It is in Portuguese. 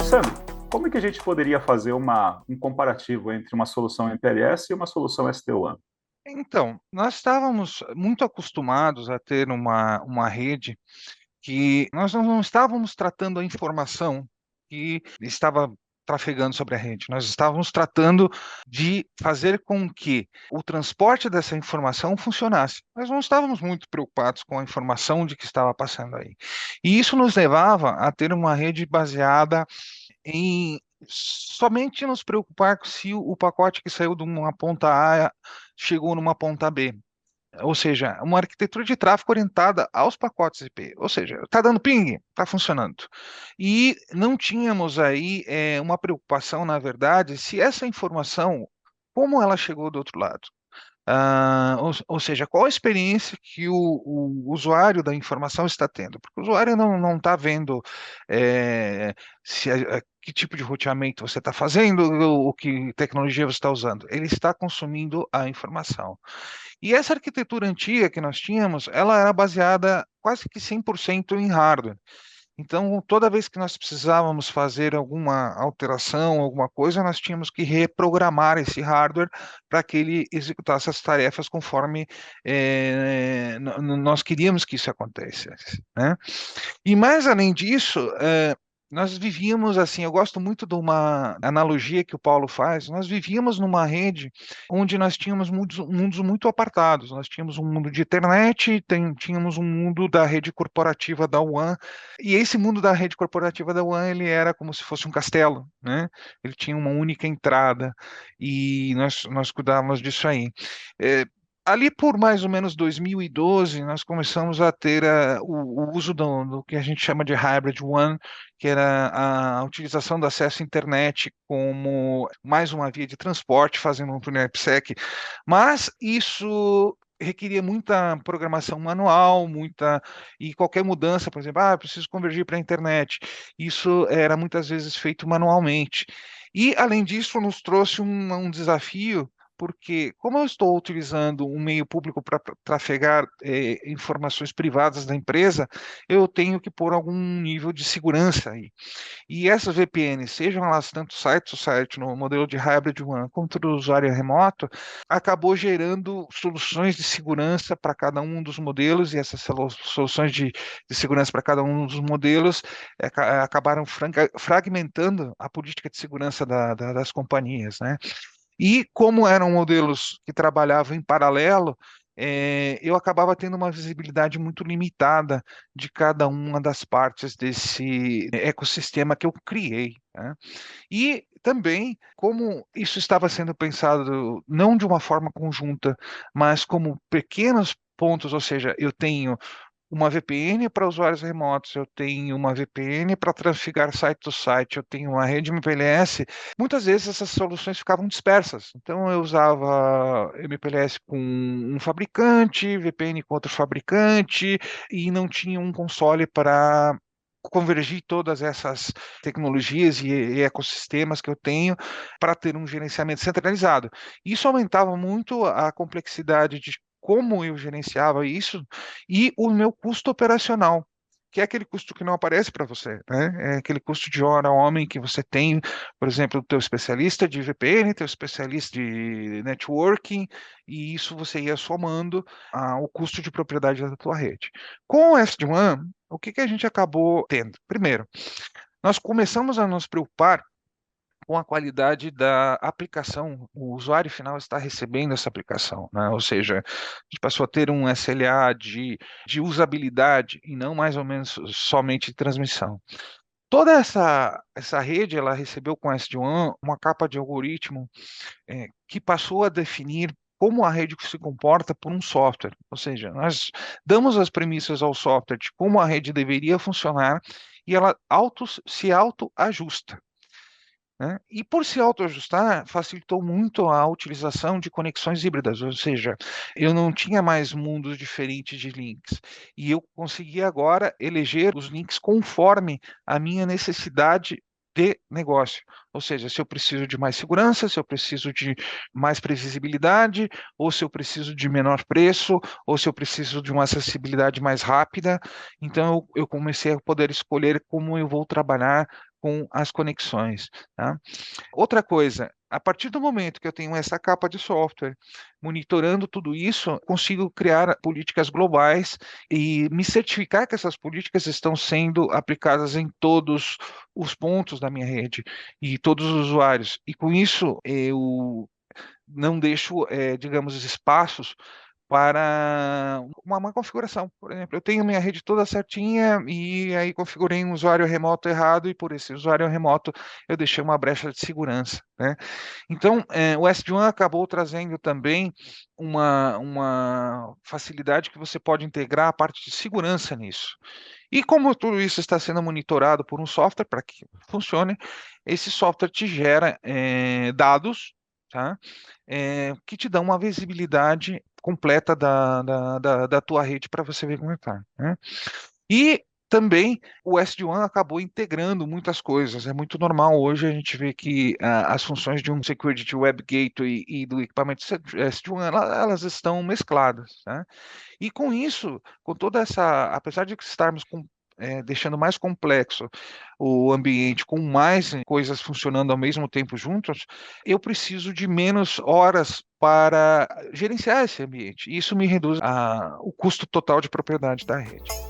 Sandro, como é que a gente poderia fazer um comparativo entre uma solução MPLS e uma solução SD-WAN? Então, nós estávamos muito acostumados a ter uma rede que nós não estávamos tratando a informação que estava trafegando sobre a rede. Nós estávamos tratando de fazer com que o transporte dessa informação funcionasse. Nós não estávamos muito preocupados com a informação de que estava passando aí. E isso nos levava a ter uma rede baseada em somente nos preocupar se o pacote que saiu de uma ponta A chegou numa ponta B. Ou seja, uma arquitetura de tráfego orientada aos pacotes IP. Ou seja, está dando ping, está funcionando. E não tínhamos aí uma preocupação, na verdade, se essa informação, como ela chegou do outro lado. Ou seja, qual a experiência que o usuário da informação está tendo? Porque o usuário não está vendo que tipo de roteamento você está fazendo, o que tecnologia você está usando. Ele está consumindo a informação. E essa arquitetura antiga que nós tínhamos, ela era baseada quase que 100% em hardware. Então, toda vez que nós precisávamos fazer alguma alteração, alguma coisa, nós tínhamos que reprogramar esse hardware para que ele executasse as tarefas conforme nós queríamos que isso acontecesse, né? E mais além disso, nós vivíamos assim, eu gosto muito de uma analogia que o Paulo faz, nós vivíamos numa rede onde nós tínhamos mundos muito apartados, nós tínhamos um mundo de internet, tínhamos um mundo da rede corporativa da WAN, e esse mundo da rede corporativa da WAN, ele era como se fosse um castelo, né? Ele tinha uma única entrada, e nós cuidávamos disso aí. É, Ali por mais ou menos 2012, nós começamos a ter o uso do que a gente chama de Hybrid WAN, que era a utilização do acesso à internet como mais uma via de transporte, fazendo um túnel IPsec. Mas isso requeria muita programação manual, e qualquer mudança, por exemplo, eu preciso convergir para a internet. Isso era muitas vezes feito manualmente. E, além disso, nos trouxe um desafio porque como eu estou utilizando um meio público para trafegar informações privadas da empresa, eu tenho que pôr algum nível de segurança aí. E essas VPNs, sejam elas tanto site to site no modelo de hybrid WAN quanto do usuário remoto, acabou gerando soluções de segurança para cada um dos modelos, e essas soluções de segurança para cada um dos modelos acabaram fragmentando a política de segurança das companhias, né? E como eram modelos que trabalhavam em paralelo, eu acabava tendo uma visibilidade muito limitada de cada uma das partes desse ecossistema que eu criei, né? E também, como isso estava sendo pensado não de uma forma conjunta, mas como pequenos pontos, ou seja, eu tenho uma VPN para usuários remotos, eu tenho uma VPN para trafegar site to site, eu tenho uma rede MPLS. Muitas vezes essas soluções ficavam dispersas. Então eu usava MPLS com um fabricante, VPN com outro fabricante, e não tinha um console para convergir todas essas tecnologias e ecossistemas que eu tenho para ter um gerenciamento centralizado. Isso aumentava muito a complexidade de como eu gerenciava isso e o meu custo operacional, que é aquele custo que não aparece para você, né? É aquele custo de hora homem que você tem, por exemplo, o teu especialista de VPN, teu especialista de networking, e isso você ia somando o custo de propriedade da tua rede. Com o SD-WAN, o que a gente acabou tendo? Primeiro, nós começamos a nos preocupar com a qualidade da aplicação, o usuário final está recebendo essa aplicação, né? Ou seja, a gente passou a ter um SLA de usabilidade e não mais ou menos somente de transmissão. Toda essa rede, ela recebeu com SD-WAN uma capa de algoritmo que passou a definir como a rede se comporta por um software. Ou seja, nós damos as premissas ao software de como a rede deveria funcionar e ela se autoajusta, né? E por se autoajustar, facilitou muito a utilização de conexões híbridas, ou seja, eu não tinha mais mundos diferentes de links, e eu conseguia agora eleger os links conforme a minha necessidade de negócio. Ou seja, se eu preciso de mais segurança, se eu preciso de mais previsibilidade, ou se eu preciso de menor preço, ou se eu preciso de uma acessibilidade mais rápida. Então, eu comecei a poder escolher como eu vou trabalhar com as conexões, tá? Outra coisa, a partir do momento que eu tenho essa capa de software monitorando tudo isso, consigo criar políticas globais e me certificar que essas políticas estão sendo aplicadas em todos os pontos da minha rede e todos os usuários. E com isso, eu não deixo, digamos, espaços para uma configuração. Por exemplo, eu tenho minha rede toda certinha e aí configurei um usuário remoto errado e por esse usuário remoto eu deixei uma brecha de segurança, né? Então, o SD-WAN acabou trazendo também uma facilidade que você pode integrar a parte de segurança nisso. E como tudo isso está sendo monitorado por um software para que funcione, esse software te gera dados, tá? Que te dão uma visibilidade completa da tua rede para você ver como está, né? E também o SD-WAN acabou integrando muitas coisas. É muito normal hoje a gente ver que as funções de um Security Web Gateway e do equipamento SD-WAN, elas estão mescladas, né? E com isso, com toda essa, apesar de estarmos deixando mais complexo o ambiente, com mais coisas funcionando ao mesmo tempo juntas, eu preciso de menos horas para gerenciar esse ambiente. Isso me reduz o custo total de propriedade da rede.